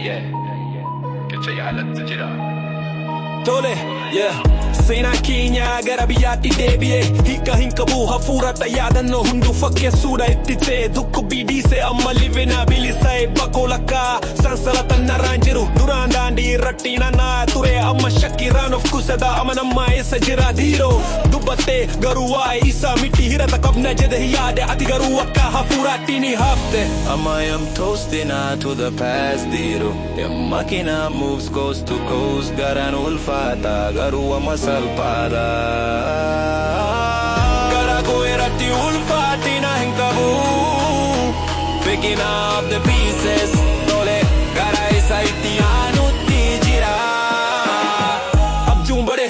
Che c'hai alla gira. Tole, yeah. Seenaan Keenya gara biyyaatti deebi'e hiika hin qabu hafuurata yaadannoo hunduu fakkeessuudha itti ta'e dhukkubbii dhiise amma livinaa bilisa'e bakkoo lakkaa sansalatan narraan jiru duraan daandii irratti naanna'aa ture amma shakkiraan of kusata amanammaa eessa jira dhiiroo dubbattee garuu waa'ee isaa miti hirata qabna jedhe yaade ati garuu akka hafuuraatti ni hafte. I am toasting out to the past dhiiroo the makina moves coast to coast garaan ulfaata garuu amma salphata gara koo irratti ulfaatina hin qabu picking up the pieces tole gara isa itti aanutti jira abjuun bade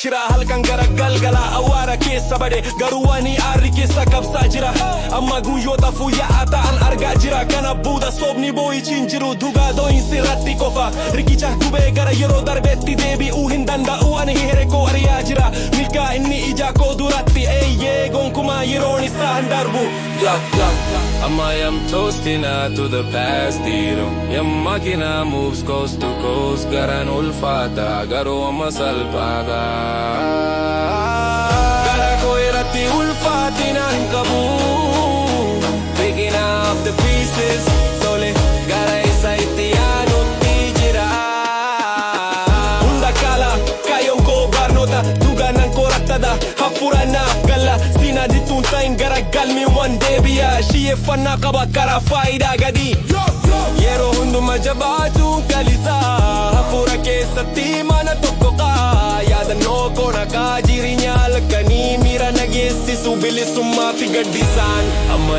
shiraa halkan gara galgala awwaara keessa bade garuu ani aarri keessa qabsaa jira amma guyyoota fuyyaa ta'an argaa jira kana buuda soobni boo'ichiin jiru dhugaa doo'insi irratti qofa riqicha gubee gara yeroo darbeetti deebi'uu hin danda'u ani herregoo ari'aa jira milkaa inni ija koo duratti eeyyee gonkumaa yeroon isaa hin darbu. I am toasting out to the past dhiiroo your makina moves coast to coast garaan ulfaata garuu amma salphata gara koo irratti ulfaatina hin qabu picking up the pieces tole gara isa itti aanutti jira hunda kaala kaayyoon koo barnoota dhugaanaan koo rattada hafuura naaf galla sina dittuun ta'in gara galmiiwwan deebi'a xiyyeeffannaa qaba karaa faayidaa gadi yeroo hunduma jabaatuun kalisaa hafuura keessatti mana tokko qaa yaadannoo koo nagaa jireenya halkanii miira nageessisu bilisummaa fi gaddisaan.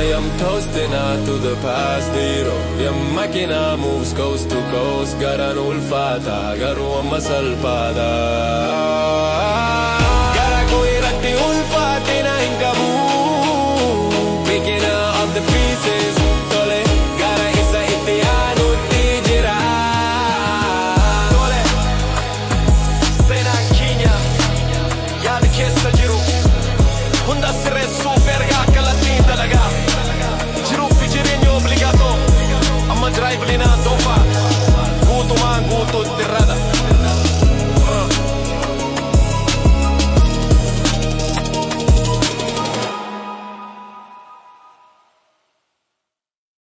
I am toasting out to the past dhiiroo your makina moves coast to coast garaan ulfaata garuu amma salphata